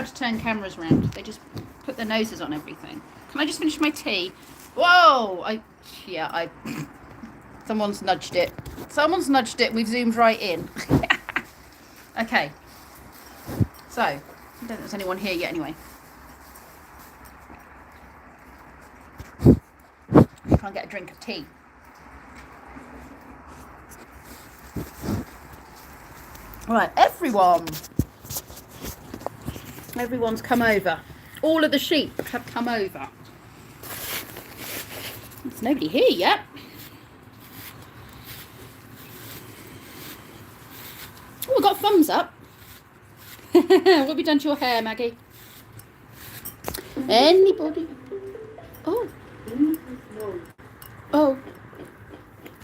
allowed to turn cameras around. They just put their noses on everything. Can I just finish my tea? Whoa! Someone's nudged it. Someone's nudged it and we've zoomed right in. Okay. So, I don't think there's anyone here yet anyway. Try and get a drink of tea. Right, everyone's come over. All of the sheep have come over. There's nobody here yet. Oh, we got thumbs up. What have you done to your hair, Maggie? Anybody? Oh.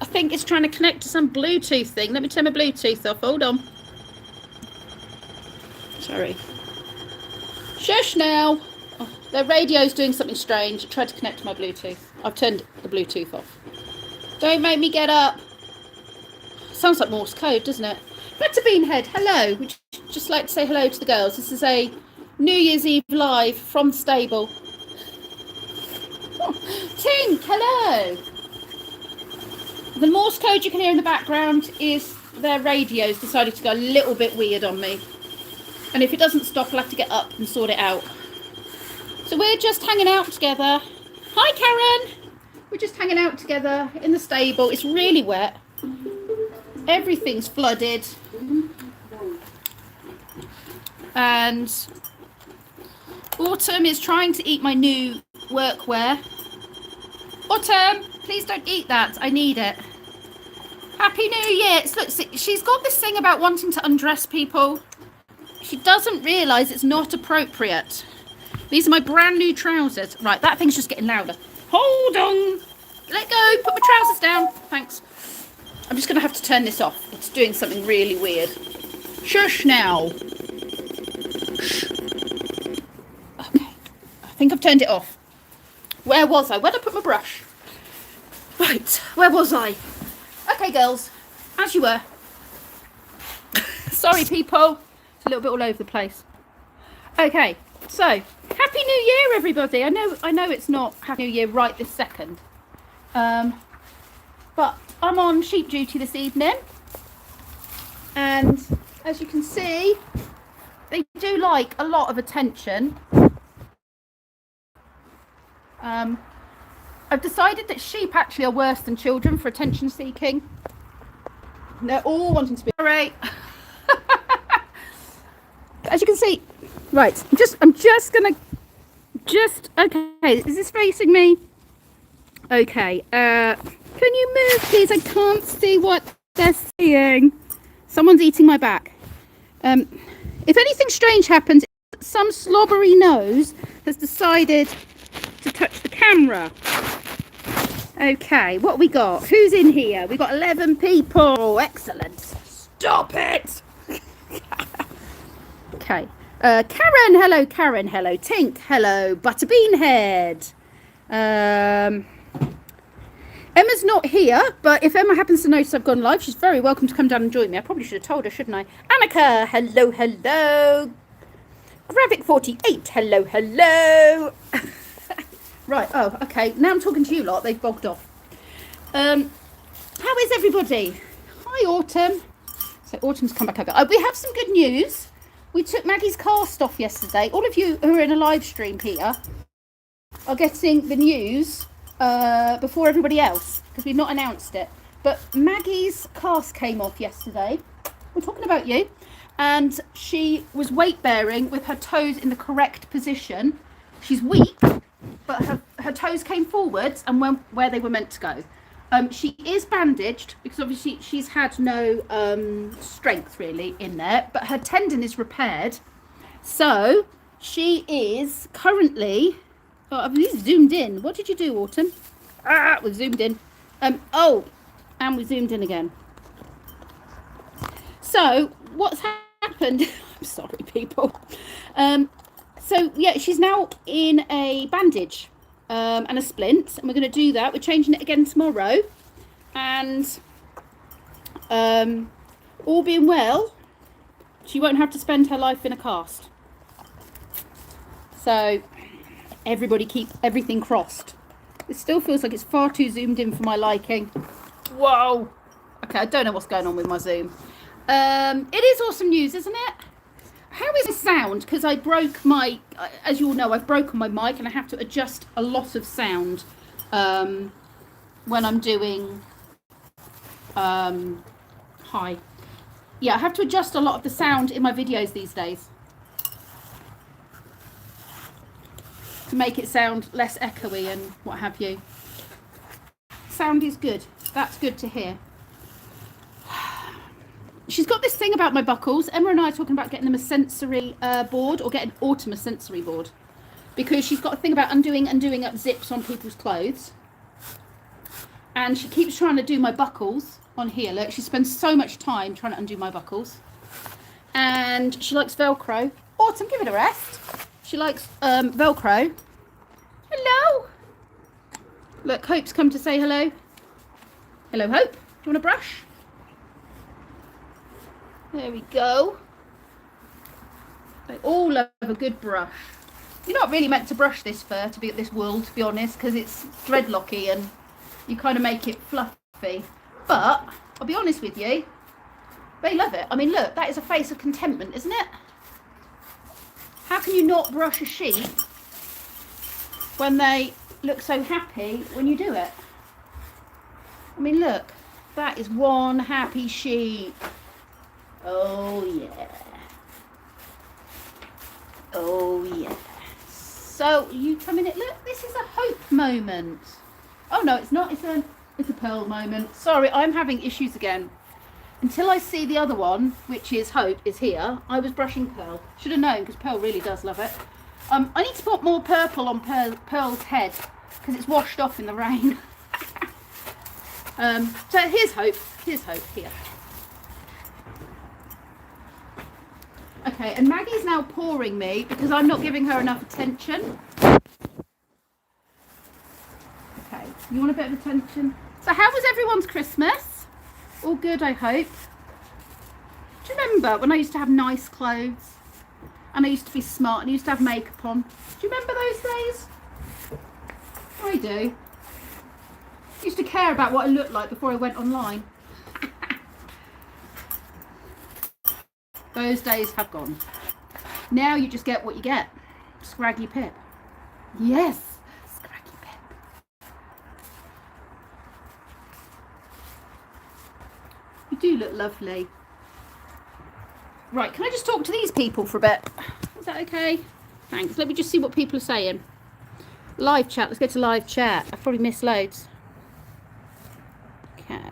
I think it's trying to connect to some Bluetooth thing. Let me turn my Bluetooth off. Hold on. Sorry. Shush now. Oh, their radio's doing something strange. It tried to connect to my Bluetooth. I've turned the Bluetooth off. Don't make me get up. Sounds like Morse code, doesn't it? Better Beanhead, hello. Would you just like to say hello to the girls? This is a New Year's Eve live from the stable. Oh, Tink, hello. The Morse code you can hear in the background is their radios decided to go a little bit weird on me. And if it doesn't stop, I'll have to get up and sort it out. So we're just hanging out together. Hi, Karen. We're just hanging out together in the stable. It's really wet. Everything's flooded. And Autumn is trying to eat my new workwear. Autumn, please don't eat that. I need it. Happy New Year. Look, she's got this thing about wanting to undress people. She doesn't realise it's not appropriate. These are my brand new trousers. Right, that thing's just getting louder. Hold on. Let go. Put my trousers down. Thanks. I'm just going to have to turn this off. It's doing something really weird. Shush now. Shh. Okay. I think I've turned it off. Where was I? Where'd I put my brush? Right. Where was I? Okay, girls. As you were. Sorry, people. It's a little bit all over the place. Okay. So, Happy New Year, everybody. I know it's not Happy New Year right this second. But I'm on sheep duty this evening. And as you can see, they do like a lot of attention. I've decided that sheep actually are worse than children for attention seeking. They're all wanting to be right. As you can see, right, I'm just gonna okay, is this facing me? Okay, can you move please? I can't see what they're seeing. Someone's eating my back. If anything strange happens, some slobbery nose has decided to touch the camera. Okay, what we got? Who's in here? We got 11 people. Oh, excellent. Stop it. Okay. Karen, hello. Karen, hello. Tink, hello. Butterbeanhead. Emma's not here, but if Emma happens to notice I've gone live, she's very welcome to come down and join me. I probably should have told her, shouldn't I? Annika, hello, hello. Gravic48, hello, hello. Right, oh, okay. Now I'm talking to you lot. They've bogged off. How is everybody? Hi, Autumn. So Autumn's come back. We have some good news. We took Maggie's cast off yesterday. All of you who are in a live stream here are getting the news before everybody else because we've not announced it. But Maggie's cast came off yesterday. We're talking about you. And she was weight bearing with her toes in the correct position. She's weak, but her toes came forwards and went where they were meant to go. She is bandaged because obviously she's had no strength really in there, but her tendon is repaired. So she is currently, I've zoomed in. What did you do, Autumn? We've zoomed in. And we zoomed in again. So what's happened? I'm sorry, people. So yeah, she's now in a bandage and a splint, and we're going to do that. We're changing it again tomorrow, and all being well, she won't have to spend her life in a cast. So everybody keep everything crossed. It still feels like it's far too zoomed in for my liking. Whoa. Okay, I don't know what's going on with my Zoom. It is awesome news, isn't it? How is the sound? Because I broke my, as you all know, I've broken my mic and I have to adjust a lot of sound when I'm doing, hi. Yeah, I have to adjust a lot of the sound in my videos these days to make it sound less echoey and what have you. Sound is good. That's good to hear. She's got this thing about my buckles. Emma and I are talking about getting them a sensory board, or getting Autumn a sensory board, because she's got a thing about undoing up zips on people's clothes, and she keeps trying to do my buckles on here. Look, she spends so much time trying to undo my buckles, and she likes Velcro. Autumn, give it a rest. She likes Velcro. Hello. Look, Hope's come to say hello. Hello, Hope. Do you want a brush? There we go. They all love a good brush. You're not really meant to brush this fur, to be this wool, to be honest, because it's dreadlocky and you kind of make it fluffy. But I'll be honest with you, they love it. I mean, look, that is a face of contentment, isn't it? How can you not brush a sheep when they look so happy when you do it? I mean, look, that is one happy sheep. Oh yeah. Oh yeah. So you come in it. Look, this is a Hope moment. Oh no, it's not. It's a Pearl moment. Sorry, I'm having issues again. Until I see the other one, which is Hope, is here, I was brushing Pearl. Should have known, because Pearl really does love it. I need to put more purple on Pearl's head because it's washed off in the rain. So here's Hope. Here's Hope here. Okay, and Maggie's now pawing me because I'm not giving her enough attention. Okay, you want a bit of attention? So how was everyone's Christmas? All good, I hope. Do you remember when I used to have nice clothes? And I used to be smart and I used to have makeup on? Do you remember those days? I do. I used to care about what I looked like before I went online. Those days have gone. Now you just get what you get. Scraggy Pip. Yes, Scraggy Pip. You do look lovely. Right, can I just talk to these people for a bit? Is that okay? Thanks. Let me just see what people are saying. Live chat. Let's go to live chat. I've probably missed loads. Okay.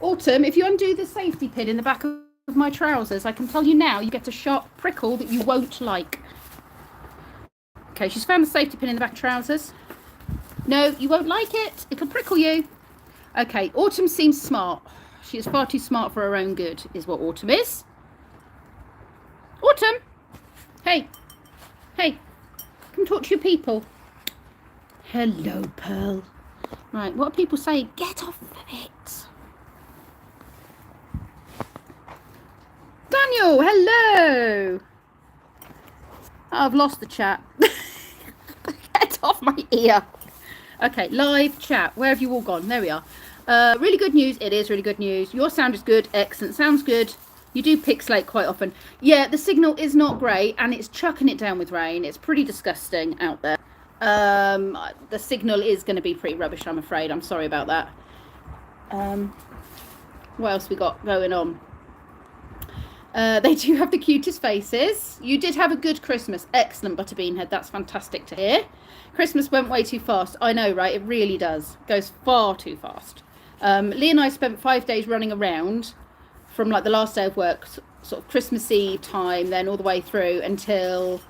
Autumn, if you undo the safety pin in the back of my trousers, I can tell you now, you get a sharp prickle that you won't like. Okay, she's found the safety pin in the back of trousers. No, you won't like it. It'll prickle you. Okay, Autumn seems smart. She is far too smart for her own good, is what Autumn is. Autumn! Hey. Hey. Come talk to your people. Hello, Pearl. Right, what are people saying? Get off of it. Daniel, hello. Oh, I've lost the chat. Get off my ear. Okay, live chat. Where have you all gone? There we are. Really good news. It is really good news. Your sound is good. Excellent. Sounds good. You do pixelate quite often. Yeah, the signal is not great and it's chucking it down with rain. It's pretty disgusting out there. The signal is going to be pretty rubbish, I'm afraid. I'm sorry about that. What else we got going on? They do have the cutest faces. You did have a good Christmas. Excellent, Butterbeanhead. That's fantastic to hear. Christmas went way too fast. I know, right? It really does. Goes far too fast. Lee and I spent 5 days running around from like the last day of work, sort of Christmas Eve time, then all the way through until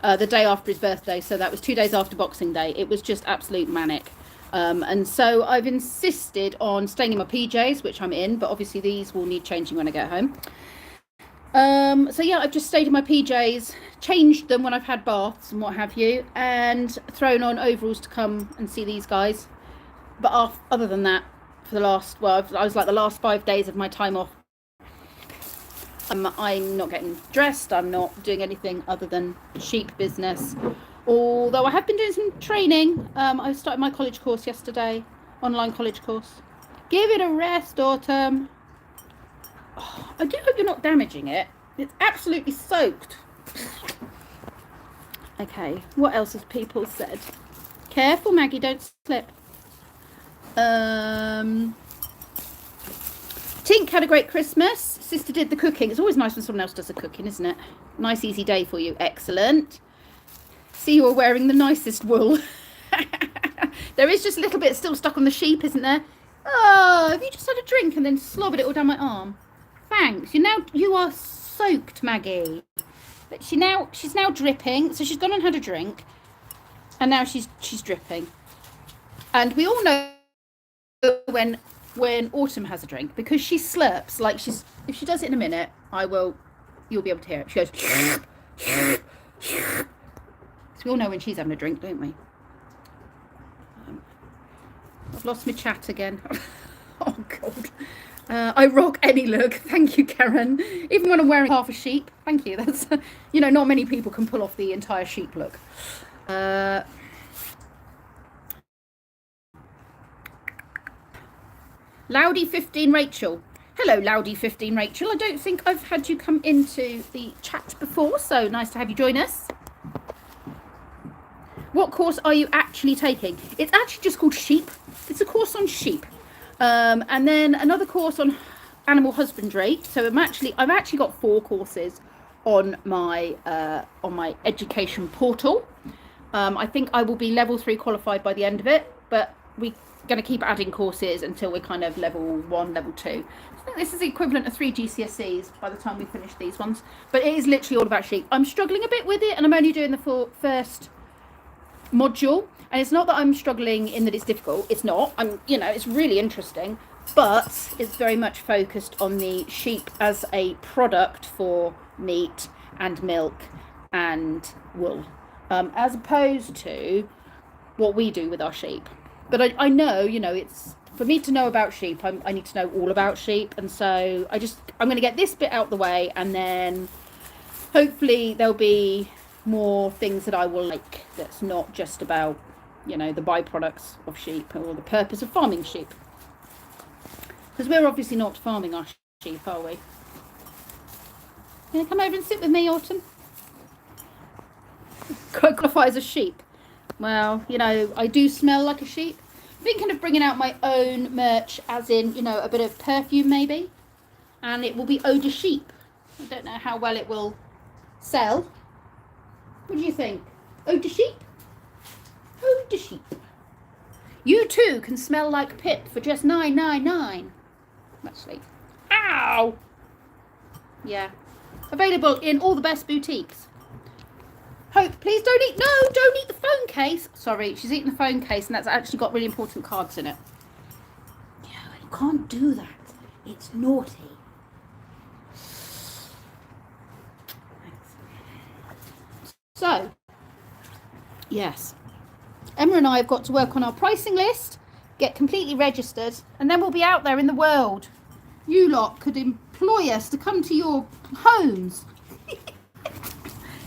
the day after his birthday. So that was 2 days after Boxing Day. It was just absolute manic. And so I've insisted on staying in my PJs, which I'm in, but obviously these will need changing when I get home. So yeah, I've just stayed in my PJs, changed them when I've had baths and what have you, and thrown on overalls to come and see these guys. But other than that, for the last, well, I was like the last 5 days of my time off I'm not getting dressed. I'm not doing anything other than sheep business. Although I have been doing some training. I started my college course yesterday, online college course. Give it a rest, Autumn. Oh, I do hope you're not damaging it. It's absolutely soaked. Okay, what else has people said? Careful, Maggie, don't slip. Tink had a great Christmas. Sister did the cooking. It's always nice when someone else does the cooking, isn't it? Nice, easy day for you. Excellent. See, you are wearing the nicest wool. There is just a little bit still stuck on the sheep, isn't there? Oh, have you just had a drink and then slobbered it all down my arm? Thanks. You are soaked, Maggie. But she's now dripping. So she's gone and had a drink, and now she's dripping. And we all know when Autumn has a drink, because she slurps like she's. If she does it in a minute, you'll be able to hear it. She goes. So we all know when she's having a drink, don't we? I've lost my chat again. Oh God. I rock any look. Thank you, Karen. Even when I'm wearing half a sheep. Thank you. That's not many people can pull off the entire sheep look. Loudy15 Rachel. Hello, Loudy15 Rachel. I don't think I've had you come into the chat before, so nice to have you join us. What course are you actually taking? It's actually just called sheep. It's a course on sheep. And then another course on animal husbandry. So I've actually got 4 courses on my education portal. I think I will be level 3 qualified by the end of it, but we're going to keep adding courses until we're kind of level 1, level 2. I think this is the equivalent of 3 GCSEs by the time we finish these ones. But it is literally all about sheep. I'm struggling a bit with it, and I'm only doing the first module. And it's not that I'm struggling in that it's difficult. It's not. It's really interesting, but it's very much focused on the sheep as a product for meat and milk and wool, as opposed to what we do with our sheep. But I know, it's for me to know about sheep. I need to know all about sheep, and so I'm going to get this bit out the way, and then hopefully there'll be more things that I will like. That's not just about the byproducts of sheep or the purpose of farming sheep, because we're obviously not farming our sheep, are we? You gonna come over and sit with me, Autumn? Qualify as a sheep. Well, I do smell like a sheep. Thinking of bringing out my own merch, as in a bit of perfume maybe, and it will be Eau de Sheep. I don't know how well it will sell. What do you think? Eau de Sheep? Eau de Sheep. You too can smell like Pip for just $9.99. Actually. Ow! Yeah. Available in all the best boutiques. Hope, please don't eat. No, don't eat the phone case. Sorry, she's eating the phone case, and that's actually got really important cards in it. Yeah, you can't do that. It's naughty. So, yes, Emma and I have got to work on our pricing list, get completely registered, and then we'll be out there in the world. You lot could employ us to come to your homes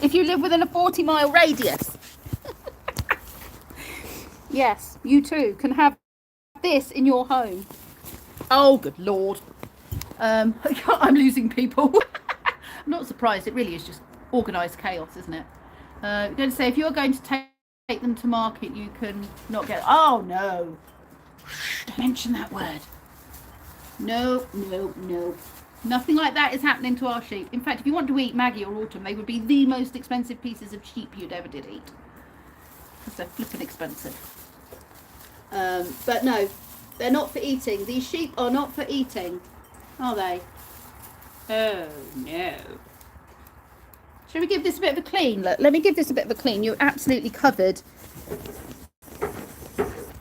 if you live within a 40-mile radius. Yes, you too can have this in your home. Oh, good Lord. I'm losing people. I'm not surprised. It really is just organised chaos, isn't it? I'm going to say, if you're going to take them to market, you can not get... Oh, no. Don't mention that word. No, no, no. Nothing like that is happening to our sheep. In fact, if you want to eat Maggie or Autumn, they would be the most expensive pieces of sheep you'd ever did eat. Because they're flipping expensive. But no, they're not for eating. These sheep are not for eating, are they? Oh, no. Shall we give this a bit of a clean? Look, let me give this a bit of a clean. You're absolutely covered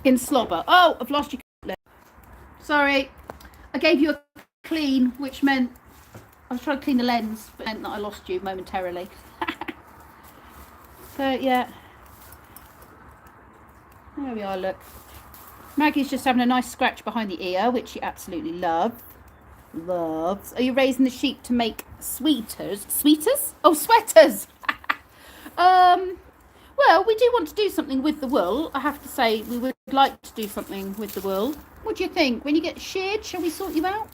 in slobber. Oh, I've lost your clip. Sorry. I gave you a clean, which meant I was trying to clean the lens, but it meant that I lost you momentarily. So, yeah. There we are, look. Maggie's just having a nice scratch behind the ear, which she absolutely loves. loves. Are you raising the sheep to make sweaters? Sweaters? Oh, sweaters. Well, we do want to do something with the wool. I have to say, we would like to do something with the wool. What do you think? When you get sheared, shall we sort you out?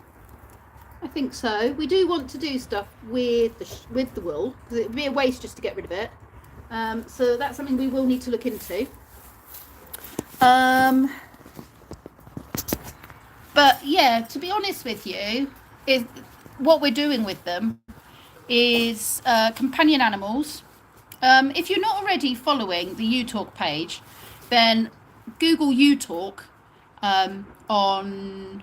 I think so. We do want to do stuff with the wool, because it would be a waste just to get rid of it. So that's something we will need to look into. But yeah, to be honest with you, is what we're doing with them is companion animals. If you're not already following the UTalk page, then Google UTalk on,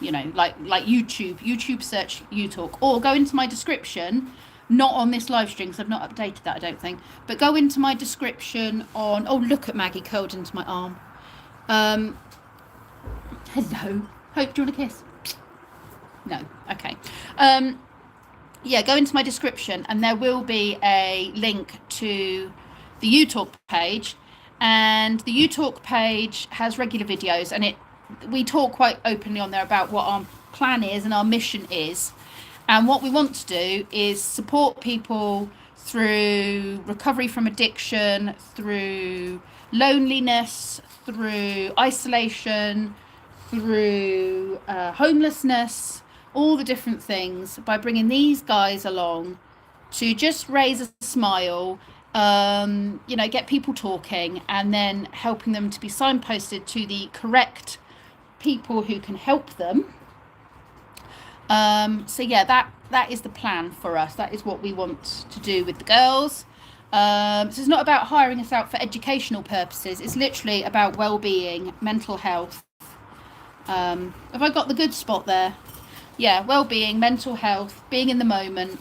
you know, like YouTube search UTalk, or go into my description, not on this live stream because I've not updated that, I don't think, but go into my description on, oh, look at Maggie curled into my arm. Hello. Hope, do you want a kiss? No. Okay. Yeah, go into my description and there will be a link to the UTalk page, and the UTalk page has regular videos, and we talk quite openly on there about what our plan is and our mission is, and what we want to do is support people through recovery from addiction, through loneliness, through isolation, through homelessness, all the different things, by bringing these guys along to just raise a smile, you know, get people talking, and then helping them to be signposted to the correct people who can help them. So yeah, that is the plan for us. That is what we want to do with the girls. So it's not about hiring us out for educational purposes. It's literally about well-being, mental health. Have I got the good spot there? Yeah, well-being, mental health, being in the moment,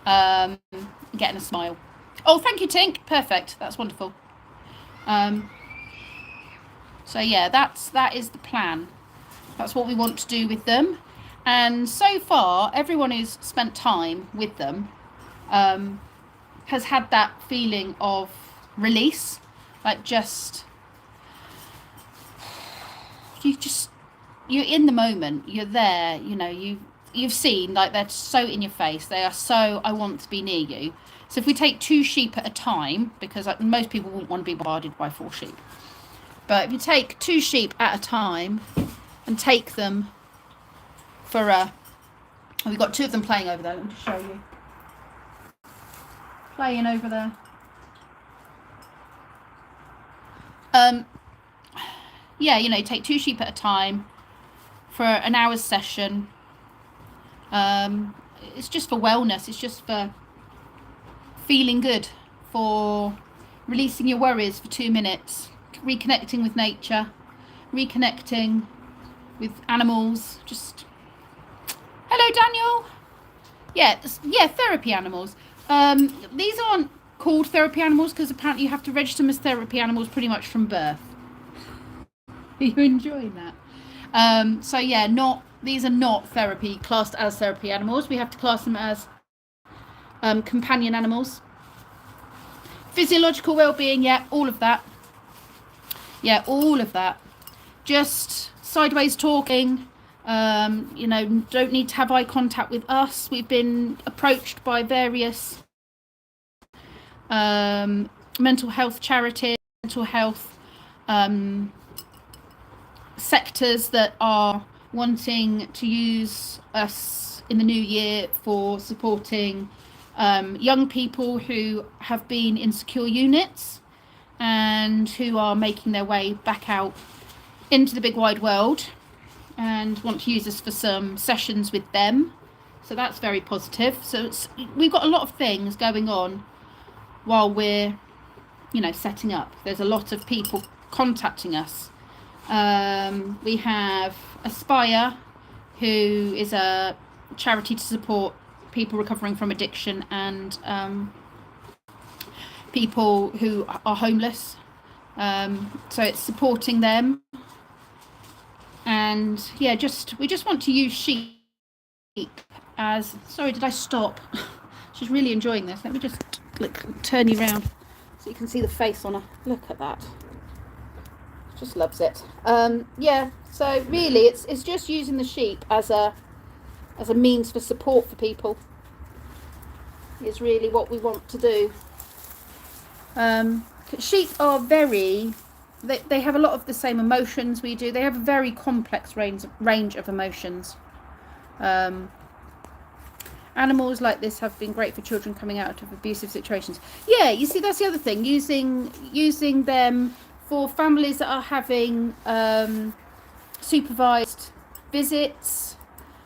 getting a smile. Oh, thank you, Tink. Perfect. That's wonderful. So yeah, that is the plan. That's what we want to do with them. And so far, everyone who's spent time with them has had that feeling of release, like you're in the moment, you're there, you know, you've seen, like, they're so in your face, they are so, I want to be near you. So if we take 2 sheep at a time, because most people wouldn't want to be bombarded by 4 sheep, but if you take 2 sheep at a time and take them for we've got 2 of them playing over there, let me just show you, playing over there. Yeah, you know, take 2 sheep at a time for an hour's session. It's just for wellness, it's just for feeling good, for releasing your worries for 2 minutes, reconnecting with nature, reconnecting with animals. Just hello, Daniel. Yeah, therapy animals. These aren't called therapy animals because apparently you have to register them as therapy animals pretty much from birth. Are you enjoying that? So yeah, these are not classed as therapy animals. We have to class them as companion animals. Physiological well-being, yeah, all of that. Yeah, all of that. Just sideways talking. You know, don't need to have eye contact with us. We've been approached by various mental health charities, mental health sectors that are wanting to use us in the new year for supporting young people who have been in secure units and who are making their way back out into the big wide world, and want to use us for some sessions with them. So that's very positive. So we've got a lot of things going on while we're, you know, setting up. There's a lot of people contacting us. We have Aspire, who is a charity to support people recovering from addiction and people who are homeless. So it's supporting them. And yeah, we just want to use sheep as, sorry, did I stop? She's really enjoying this. Let me just turn you around so you can see the face on her. Look at that. Just loves it. Yeah, so really it's just using the sheep as a as a means for support for people is really what we want to do. Sheep are very, they have a lot of the same emotions we do. They have a very complex range of emotions. Animals like this have been great for children coming out of abusive situations. Yeah, you see, that's the other thing, using them for families that are having supervised visits,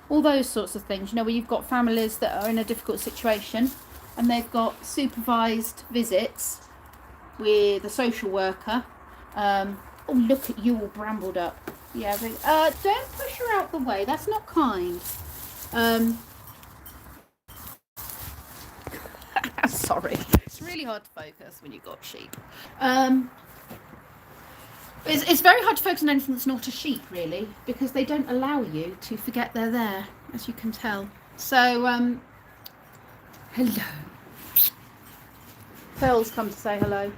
all those sorts of things. You know, where you've got families that are in a difficult situation and they've got supervised visits with a social worker. Oh, look at you all brambled up. Yeah, don't push her out the way. That's not kind. Sorry. It's really hard to focus when you've got sheep. It's very hard to focus on anything that's not a sheep, really, because they don't allow you to forget they're there, as you can tell. So, hello. Pearl's come to say hello.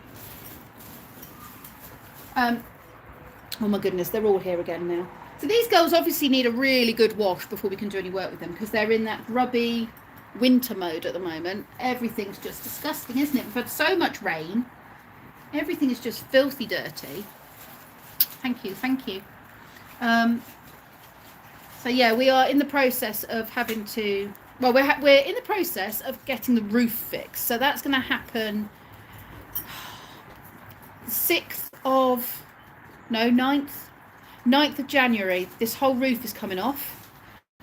Oh my goodness, they're all here again now. So these girls obviously need a really good wash before we can do any work with them, because they're in that grubby winter mode at the moment. Everything's just disgusting, isn't it? We've had so much rain. Everything is just filthy dirty. Thank you. So yeah, we are in the process of having to, well, we're in the process of getting the roof fixed. So that's going to happen 9th of January. This whole roof is coming off.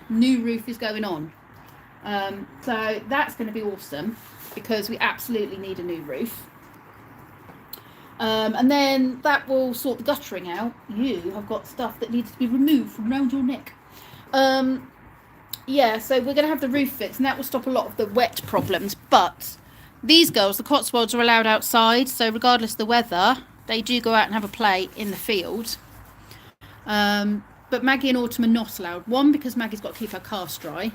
New roof is going on. So that's going to be awesome, because we absolutely need a new roof. And then that will sort the guttering out. You have got stuff that needs to be removed from around your neck. Yeah, so we're going to have the roof fixed, and that will stop a lot of the wet problems. But these girls, the Cotswolds, are allowed outside, so regardless of the weather, they do go out and have a play in the field. But Maggie and Autumn are not allowed. One, because Maggie's got to keep her calves dry,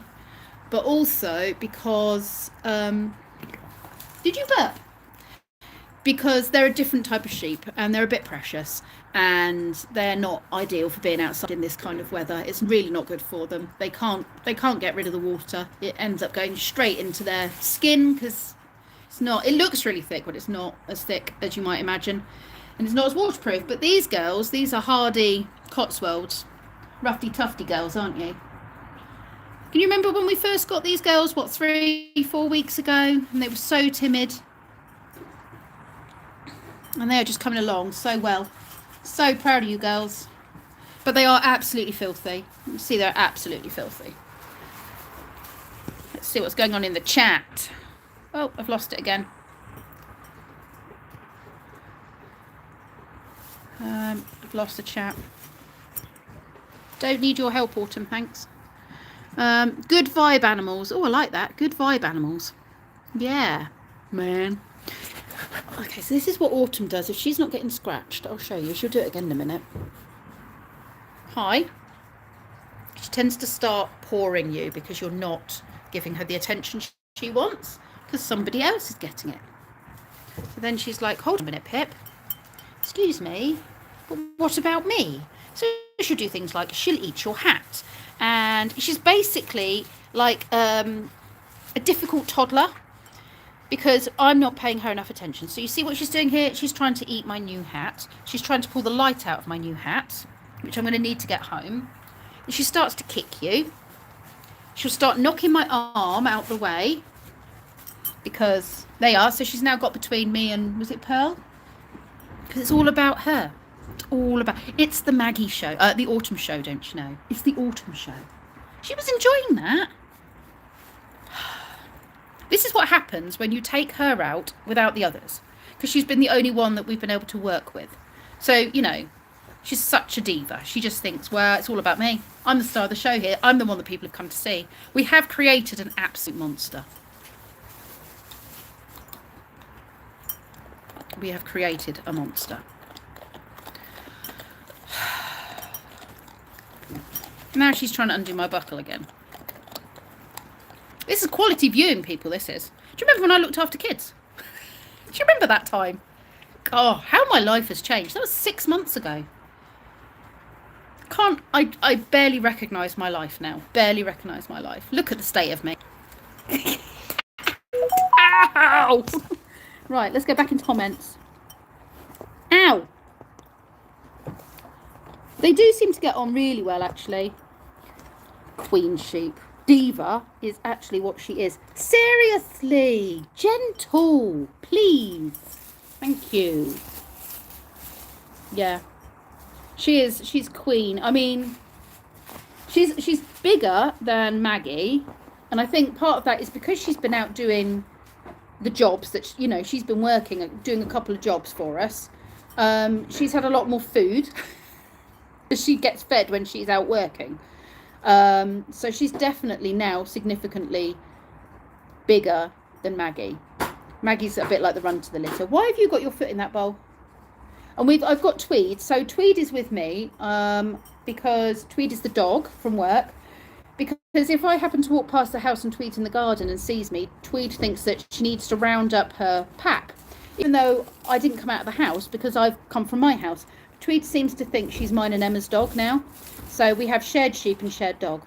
but also because did you burp? Because they're a different type of sheep, and they're a bit precious, and they're not ideal for being outside in this kind of weather. It's really not good for them. They can't get rid of the water. It ends up going straight into their skin, because it looks really thick, but it's not as thick as you might imagine, and it's not as waterproof. But these girls, these are hardy Cotswolds, roughy tufty girls, aren't you? Can you remember when we first got these girls, 3-4 weeks ago, and they were so timid? And they are just coming along so well. So proud of you girls. But they are absolutely filthy. You see, they're absolutely filthy. Let's see what's going on in the chat. Oh, I've lost it again. I've lost the chat. Don't need your help, Autumn, thanks. Good vibe animals. Oh, I like that. Good vibe animals. Yeah, man. Okay, so this is what Autumn does. If she's not getting scratched, I'll show you. She'll do it again in a minute. Hi. She tends to start pawing you because you're not giving her the attention she wants, because somebody else is getting it. So then she's like, hold on a minute, Pip. Excuse me, but what about me? So she'll do things like she'll eat your hat. And she's basically like a difficult toddler, because I'm not paying her enough attention. So you see what she's doing here? She's trying to eat my new hat. She's trying to pull the light out of my new hat, which I'm going to need to get home. And she starts to kick you. She'll start knocking my arm out the way, because they are. So she's now got between me and, was it Pearl? Because it's all about her. It's the Maggie show. The Autumn show, don't you know? It's the Autumn show. She was enjoying that. This is what happens when you take her out without the others, because she's been the only one that we've been able to work with. So, you know, she's such a diva. She just thinks, well, it's all about me. I'm the star of the show here. I'm the one that people have come to see. We have created an absolute monster. We have created a monster. Now she's trying to undo my buckle again. This is quality viewing, people, this is. Do you remember when I looked after kids? Do you remember that time? Oh, how my life has changed. That was 6 months ago. I barely recognise my life now. Barely recognise my life. Look at the state of me. Ow! Right, let's go back into comments. Ow! They do seem to get on really well, actually. Queen sheep. Diva is actually what she is. Seriously, gentle, please. Thank you. Yeah, she's queen. I mean, she's bigger than Maggie, and I think part of that is because she's been out doing the jobs that, you know, she's been working, doing a couple of jobs for us. She's had a lot more food. She gets fed when she's out working. So she's definitely now significantly bigger than Maggie. Maggie's a bit like the run to the litter. Why have you got your foot in that bowl? And I've got Tweed. So Tweed is with me because Tweed is the dog from work. Because if I happen to walk past the house and Tweed's in the garden and sees me, Tweed thinks that she needs to round up her pack. Even though I didn't come out of the house because I've come from my house. Tweed seems to think she's mine and Emma's dog now. So we have shared sheep and shared dog.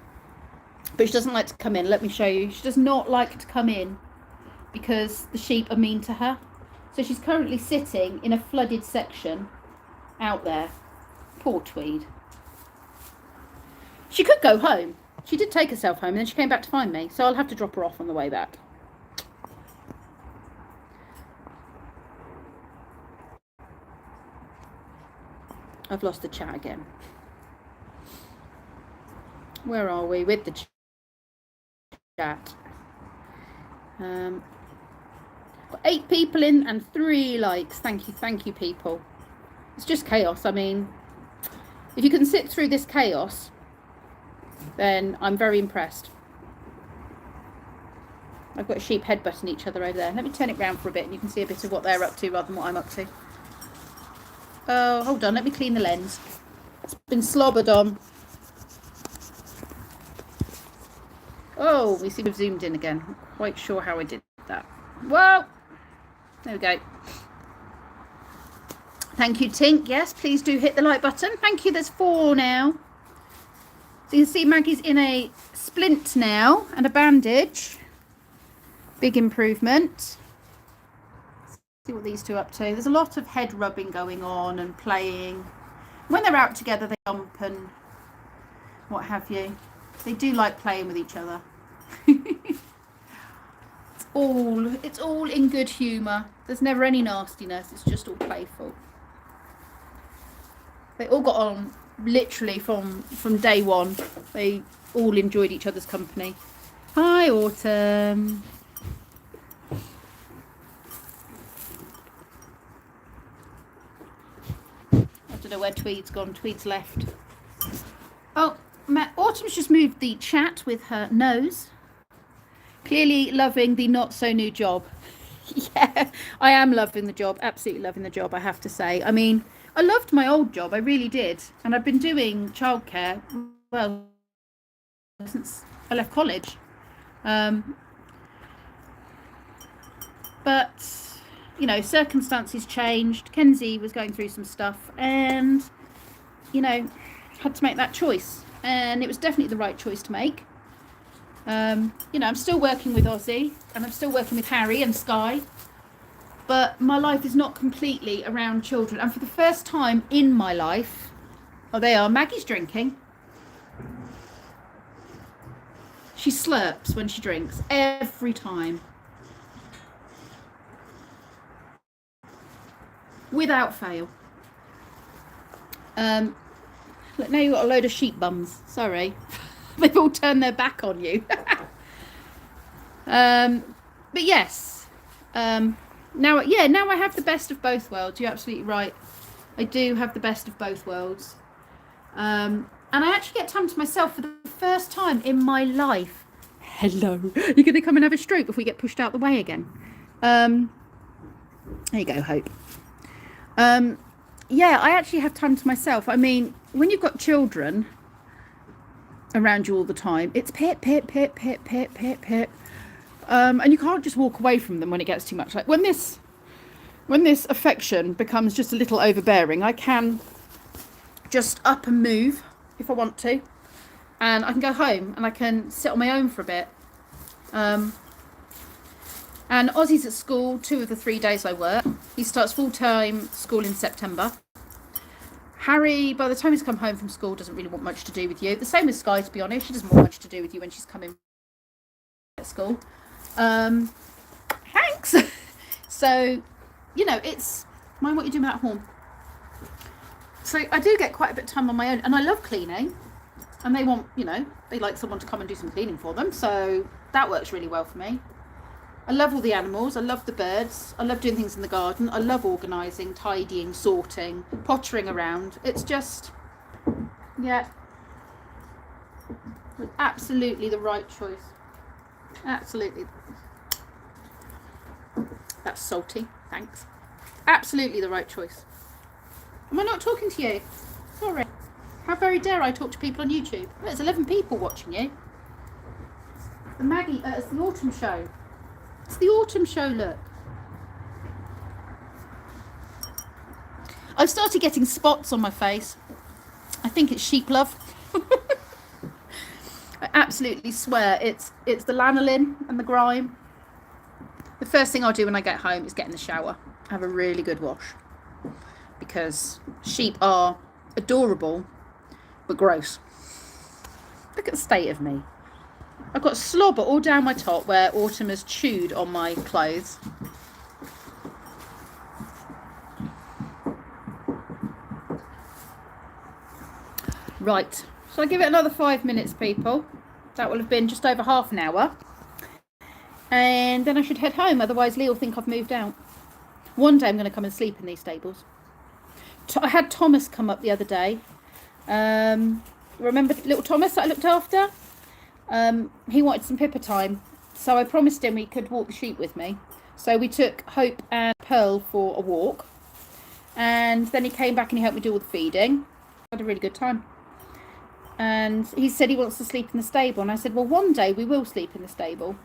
But she doesn't like to come in. Let me show you. She does not like to come in because the sheep are mean to her. So she's currently sitting in a flooded section out there. Poor Tweed. She could go home. She did take herself home and then she came back to find me. So I'll have to drop her off on the way back. I've lost the chat again. Where are we with the chat? Got 8 people in and 3 likes. Thank you people. It's just chaos. I mean, if you can sit through this chaos, then I'm very impressed. I've got sheep headbutting each other over there. Let me turn it round for a bit and you can see a bit of what they're up to rather than what I'm up to. Oh, hold on, let me clean the lens. It's been slobbered on. Oh, we seem to have zoomed in again. I'm not quite sure how I did that. Well, there we go. Thank you, Tink. Yes, please do hit the like button. Thank you. There's 4 now. So you can see Maggie's in a splint now and a bandage. Big improvement. See what these two are up to. There's a lot of head rubbing going on and playing. When they're out together, they jump and what have you. They do like playing with each other. It's all in good humour. There's never any nastiness. It's just all playful. They all got on literally from day one. They all enjoyed each other's company. Hi, Autumn. I don't know where Tweed's gone. Tweed's left. Oh, Autumn's just moved the chat with her nose. Clearly loving the not so new job. Yeah, I am loving the job. Absolutely loving the job, I have to say. I mean, I loved my old job. I really did. And I've been doing childcare, well, since I left college. But, you know, circumstances changed. Kenzie was going through some stuff and, you know, had to make that choice. And it was definitely the right choice to make. You know, I'm still working with Ozzy and I'm still working with Harry and Sky. But my life is not completely around children. And for the first time in my life, oh, they are. Maggie's drinking. She slurps when she drinks every time. Without fail. Look, now you've got a load of sheep bums. Sorry. They've all turned their back on you. But yes. Now I have the best of both worlds. You're absolutely right. I do have the best of both worlds. And I actually get time to myself for the first time in my life. Hello. You're going to come and have a stroke if we get pushed out the way again. There you go, Hope. Yeah, I actually have time to myself. I mean, when you've got children around you all the time, it's pip, pip, pip, pip, pip, pip, pip. And you can't just walk away from them when it gets too much. Like when this affection becomes just a little overbearing, I can just up and move if I want to, and I can go home and I can sit on my own for a bit. And Ozzy's at school 2 of the 3 days I work. He starts full-time school in September. Harry, by the time he's come home from school, doesn't really want much to do with you. The same with Sky, to be honest. She doesn't want much to do with you when she's coming at school. Thanks. So, you know, it's... Mind what you're doing with that horn. So I do get quite a bit of time on my own, and I love cleaning. And they want, you know, they like someone to come and do some cleaning for them. So that works really well for me. I love all the animals. I love the birds. I love doing things in the garden. I love organising, tidying, sorting, pottering around. It's just, yeah, absolutely the right choice. Absolutely. That's salty. Thanks. Absolutely the right choice. Am I not talking to you? Sorry. How very dare I talk to people on YouTube? Well, there's 11 people watching you. The Maggie, it's the autumn show. It's the autumn show, look. I've started getting spots on my face. I think it's sheep love. I absolutely swear it's the lanolin and the grime. The first thing I'll do when I get home is get in the shower. Have a really good wash. Because sheep are adorable, but gross. Look at the state of me. I've got slobber all down my top where autumn has chewed on my clothes. Right, so I give it another 5 minutes, people. That will have been just over half an hour. And then I should head home, otherwise Lee will think I've moved out. One day I'm going to come and sleep in these stables. I had Thomas come up the other day. Remember little Thomas that I looked after? He wanted some Pippa time, so I promised him he could walk the sheep with me. So we took Hope and Pearl for a walk, and then he came back and he helped me do all the feeding. I had a really good time. And he said he wants to sleep in the stable, and I said, well, one day we will sleep in the stable.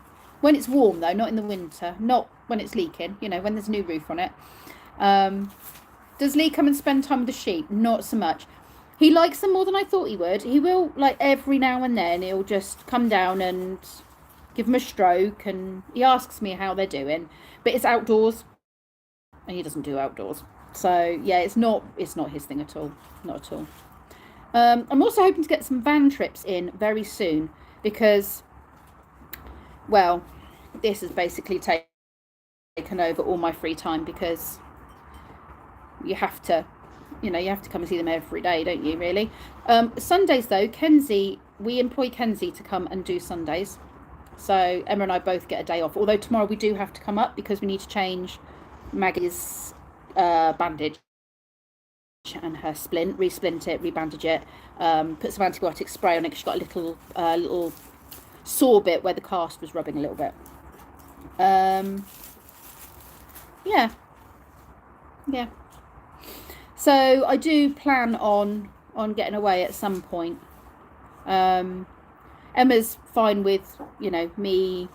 When it's warm though, not in the winter, not when it's leaking, you know, when there's a new roof on it. Does Lee come and spend time with the sheep? Not so much. He likes them more than I thought he would. He will, like, every now and then, he'll just come down and give them a stroke, and he asks me how they're doing. But it's outdoors, and he doesn't do outdoors. So, yeah, it's not his thing at all. Not at all. I'm also hoping to get some van trips in very soon, because, well, this has basically taken over all my free time, because you have to come and see them every day, don't you, really? Sundays, though, we employ Kenzie to come and do Sundays. So Emma and I both get a day off. Although tomorrow we do have to come up because we need to change Maggie's bandage and her splint, resplint it, rebandage it, put some antibiotic spray on it because she's got a little sore bit where the cast was rubbing a little bit. Yeah. So I do plan on getting away at some point. Emma's fine with, me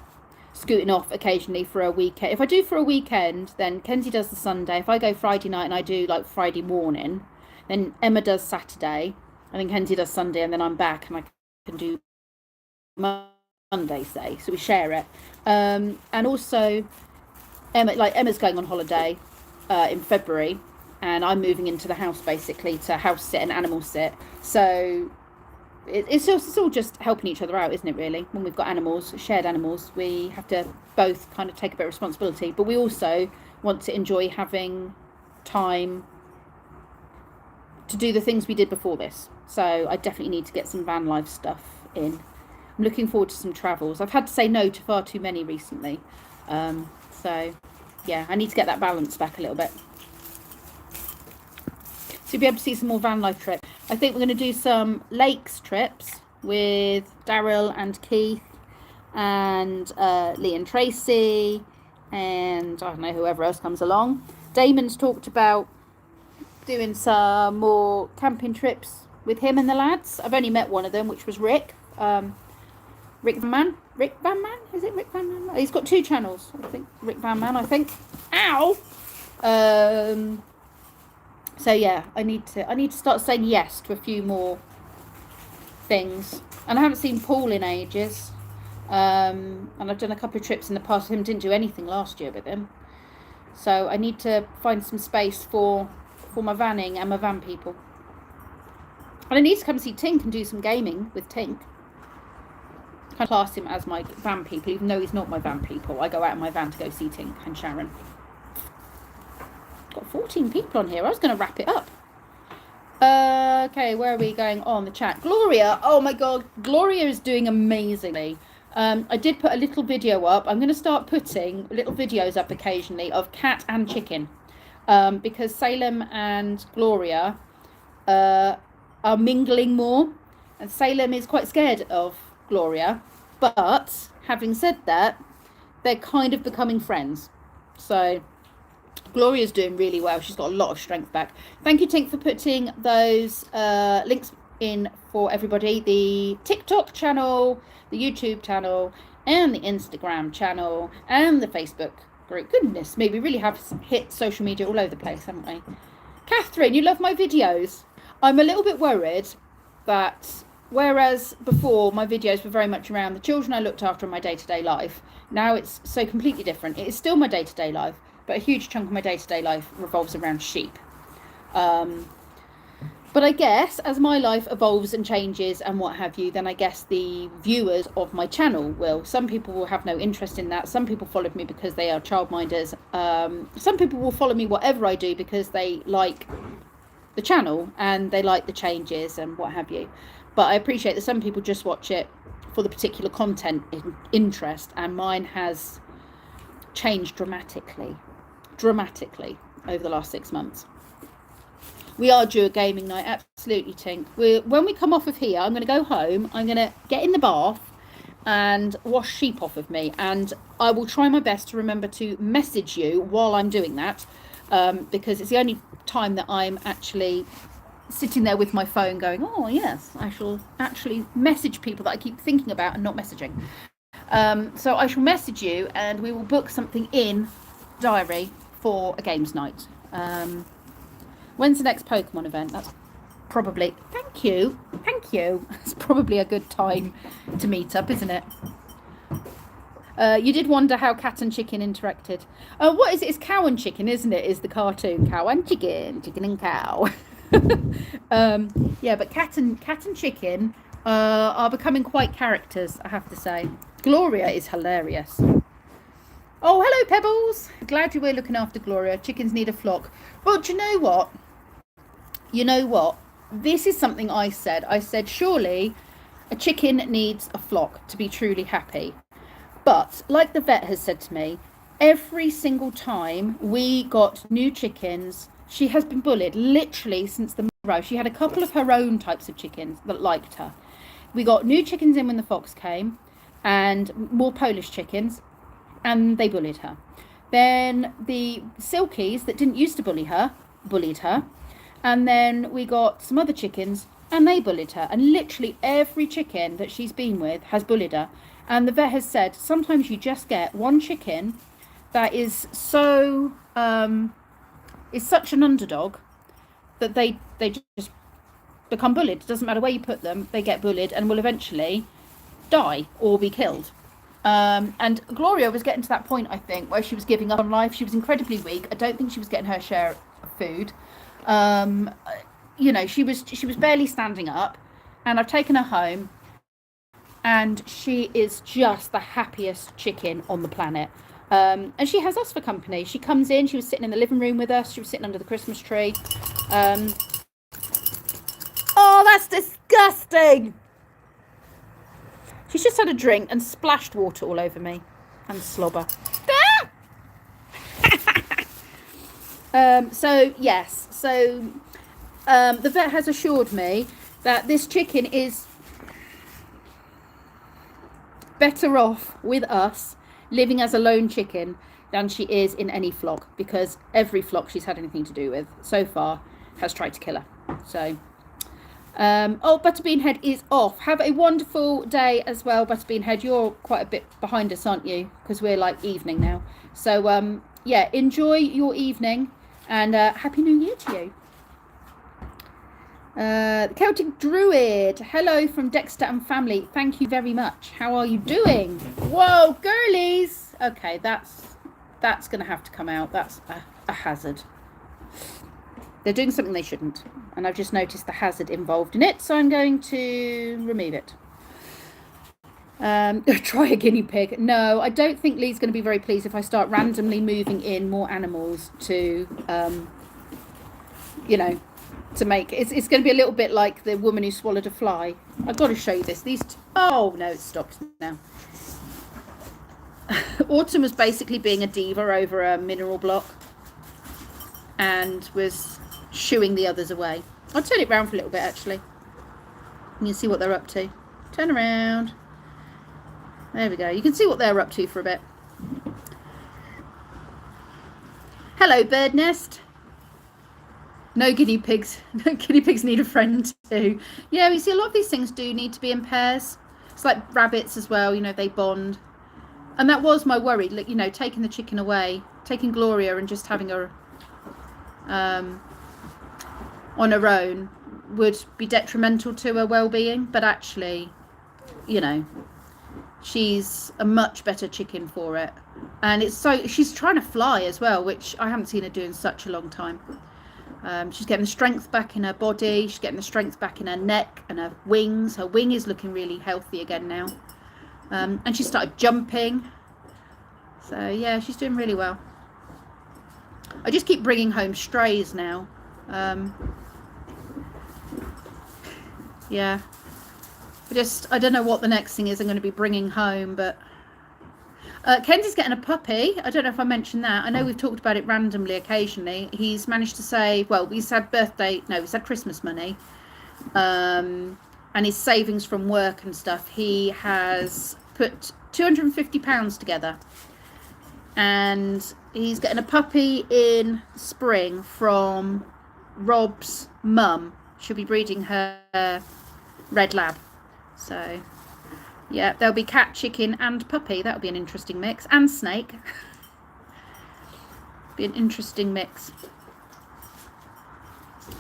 scooting off occasionally for a weekend. If I do for a weekend, then Kenzie does the Sunday. If I go Friday night and I do like Friday morning, then Emma does Saturday, and then Kenzie does Sunday, and then I'm back and I can do Monday, say. So we share it. And also Emma's going on holiday in February. And I'm moving into the house basically to house sit and animal sit. So it's all just helping each other out, isn't it, really? When we've got animals, shared animals, we have to both kind of take a bit of responsibility. But we also want to enjoy having time to do the things we did before this. So I definitely need to get some van life stuff in. I'm looking forward to some travels. I've had to say no to far too many recently. So, yeah, I need to get that balance back a little bit. So you'll be able to see some more van life trips. I think we're going to do some lakes trips with Daryl and Keith and Lee and Tracy and I don't know, whoever else comes along. Damon's talked about doing some more camping trips with him and the lads. I've only met one of them, which was Rick. Rick Van Man? Is it Rick Van Man? He's got 2 channels, I think. Rick Van Man, I think. Ow! So yeah, I need to start saying yes to a few more things. And I haven't seen Paul in ages. And I've done a couple of trips in the past with him. Didn't do anything last year with him. So I need to find some space for my vanning and my van people. And I need to come see Tink and do some gaming with Tink. I class him as my van people, even though he's not my van people. I go out in my van to go see Tink and Sharon. Got 14 people on here. I was going to wrap it up. Okay, where are we going on the chat? Gloria, oh my god, Gloria is doing amazingly. I did put a little video up. I'm going to start putting little videos up occasionally of cat and chicken, because Salem and Gloria are mingling more, and Salem is quite scared of Gloria, but having said that, they're kind of becoming friends. So Gloria's doing really well. She's got a lot of strength back. Thank you, Tink, for putting those links in for everybody. The TikTok channel, the YouTube channel, and the Instagram channel, and the Facebook group. Goodness me, we really have hit social media all over the place, haven't we? Catherine, you love my videos. I'm a little bit worried that whereas before my videos were very much around the children I looked after in my day-to-day life, now it's so completely different. It is still my day-to-day life, but a huge chunk of my day-to-day life revolves around sheep. But I guess as my life evolves and changes and what have you, then I guess the viewers of my channel will. Some people will have no interest in that. Some people follow me because they are childminders. Some people will follow me whatever I do because they like the channel and they like the changes and what have you. But I appreciate that some people just watch it for the particular content interest, and mine has changed dramatically over the last 6 months. We are due a gaming night, absolutely, Tink. When we come off of here, I'm going to go home, I'm going to get in the bath and wash sheep off of me, and I will try my best to remember to message you while I'm doing that, because it's the only time that I'm actually sitting there with my phone going, oh yes, I shall actually message people that I keep thinking about and not messaging. So I shall message you and we will book something in diary for a games night. When's the next Pokemon event? That's probably, thank you, it's probably a good time to meet up, isn't it? You did wonder how cat and chicken interacted. What is it? It's cow and chicken, isn't it? Is the cartoon cow and chicken, chicken and cow. Yeah, but cat and chicken are becoming quite characters, I have to say. Gloria is hilarious. Oh, hello, Pebbles. Glad you were looking after Gloria. Chickens need a flock. Well, do you know what? This is something I said. I said, surely a chicken needs a flock to be truly happy. But like the vet has said to me, every single time we got new chickens, she has been bullied literally since the row. She had a couple of her own types of chickens that liked her. We got new chickens in when the fox came and more Polish chickens, and they bullied her. Then the Silkies that didn't used to bullied her. And then we got some other chickens and they bullied her. And literally every chicken that she's been with has bullied her. And the vet has said sometimes you just get one chicken that is so is such an underdog that they just become bullied. It doesn't matter where you put them, they get bullied and will eventually die or be killed. And Gloria was getting to that point, I think, where she was giving up on life. She was incredibly weak. I don't think she was getting her share of food. You know, she was barely standing up, and I've taken her home, and she is just the happiest chicken on the planet. And she has us for company. She comes in, she was sitting in the living room with us, she was sitting under the Christmas tree. Oh, that's disgusting! She's just had a drink and splashed water all over me and slobber. So yes, the vet has assured me that this chicken is better off with us living as a lone chicken than she is in any flock, because every flock she's had anything to do with so far has tried to kill her. So oh, Butterbean Head is off. Have a wonderful day as well, Butterbean Head. You're quite a bit behind us, aren't you? Because we're like evening now. So yeah, enjoy your evening, and Happy New Year to you. Celtic Druid. Hello from Dexter and family. Thank you very much. How are you doing? Whoa, girlies. Okay, that's going to have to come out. That's a hazard. They're doing something they shouldn't. And I've just noticed the hazard involved in it. So I'm going to remove it. Try a guinea pig. No, I don't think Lee's going to be very pleased if I start randomly moving in more animals to, to make it's going to be a little bit like the woman who swallowed a fly. I've got to show you this. Oh no, it stopped now. Autumn was basically being a diva over a mineral block and was shooing the others away. I'll turn it round for a little bit actually. You can see what they're up to. Turn around. There we go. You can see what they're up to for a bit. Hello, bird nest. No guinea pigs. No guinea pigs need a friend too. Yeah, we see a lot of these things do need to be in pairs. It's like rabbits as well, they bond. And that was my worry, taking the chicken away, taking Gloria and just having her on her own would be detrimental to her well-being. But actually, she's a much better chicken for it. And she's trying to fly as well, which I haven't seen her do in such a long time. She's getting the strength back in her body. She's getting the strength back in her neck and her wings. Her wing is looking really healthy again now. And she started jumping. So, yeah, she's doing really well. I just keep bringing home strays now. Yeah. I don't know what the next thing is I'm going to be bringing home, but... Kenzie's getting a puppy. I don't know if I mentioned that. I know we've talked about it randomly occasionally. He's managed to save, he's had he's had Christmas money. And his savings from work and stuff. He has put £250 together. And he's getting a puppy in spring from Rob's mum. She'll be breeding her red lab. So... yeah, there'll be cat, chicken and puppy. That'll be an interesting mix. And snake. Be an interesting mix.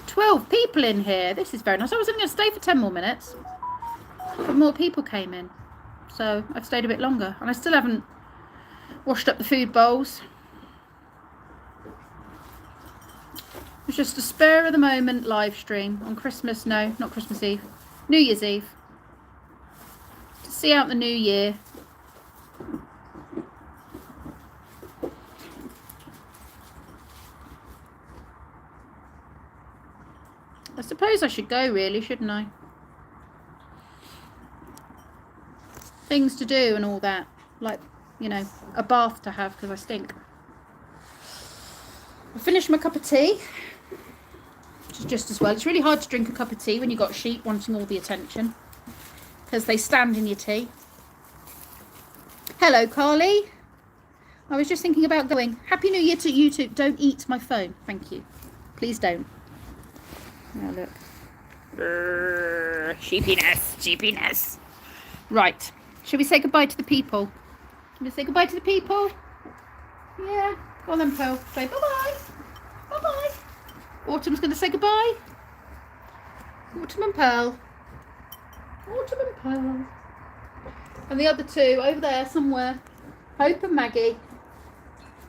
12 people in here. This is very nice. I was only going to stay for 10 more minutes. But more people came in. So I've stayed a bit longer. And I still haven't washed up the food bowls. It was just a spur of the moment live stream on Christmas. No, not Christmas Eve. New Year's Eve. See out the new year. I suppose I should go really, shouldn't I? Things to do and all that. Like, a bath to have because I stink. I finished my cup of tea. Which is just as well. It's really hard to drink a cup of tea when you've got sheep wanting all the attention. Because they stand in your tea. Hello, Carly. I was just thinking about going. Happy New Year to you too. Don't eat my phone. Thank you. Please don't. Now look. Sheepiness. Sheepiness. Right. Shall we say goodbye to the people? Shall we say goodbye to the people? Yeah. Go on then, Pearl. Say bye-bye. Bye-bye. Autumn's going to say goodbye. Autumn and Pearl. Autumn and Pearl. And the other two over there somewhere. Hope and Maggie.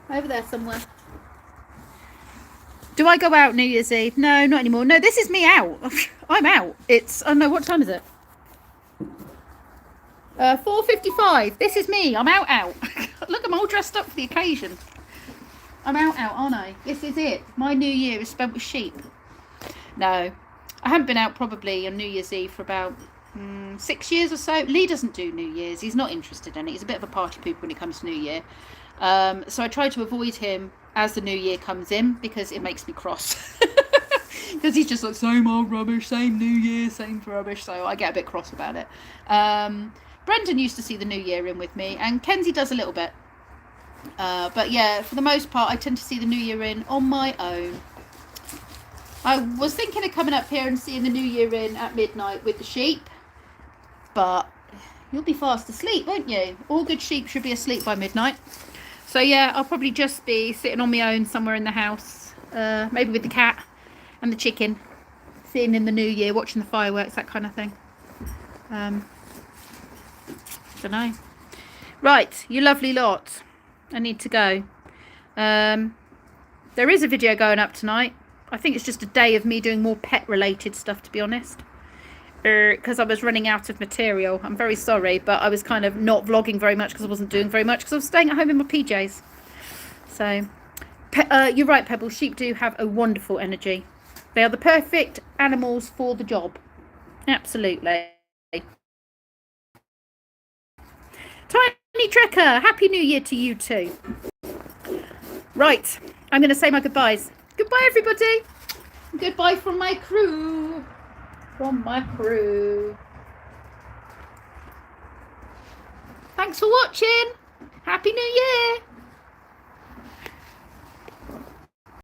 Over there somewhere. Do I go out New Year's Eve? No, not anymore. No, this is me out. I'm out. It's, I don't know, what time is it? 4:55. This is me. I'm out. Look, I'm all dressed up for the occasion. I'm out, aren't I? This is it. My New Year is spent with sheep. No, I haven't been out probably on New Year's Eve for about 6 years or so. Lee doesn't do New Year's. He's not interested in it. He's a bit of a party pooper when it comes to New Year. So I try to avoid him as the New Year comes in because it makes me cross. Because he's just like, same old rubbish, same New Year, same rubbish. So I get a bit cross about it. Brendan used to see the New Year in with me, and Kenzie does a little bit. But yeah, for the most part, I tend to see the New Year in on my own. I was thinking of coming up here and seeing the New Year in at midnight with the sheep, but you'll be fast asleep, won't you? All good sheep should be asleep by midnight. So yeah, I'll probably just be sitting on my own somewhere in the house, maybe with the cat and the chicken. seeing in the new year, watching the fireworks, that kind of thing. Don't know. Right, you lovely lot. I need to go. There is a video going up tonight. I think it's just a day of me doing more pet-related stuff, to be honest. Because I was running out of material. I'm very sorry, but I was kind of not vlogging very much because I wasn't doing very much because I was staying at home in my PJs. So, you're right, Pebble. Sheep do have a wonderful energy. They are the perfect animals for the job. Absolutely. Tiny Trekker, Happy New Year to you too. Right, I'm going to say my goodbyes. Goodbye, everybody. Goodbye from my crew. Thanks for watching. Happy New Year.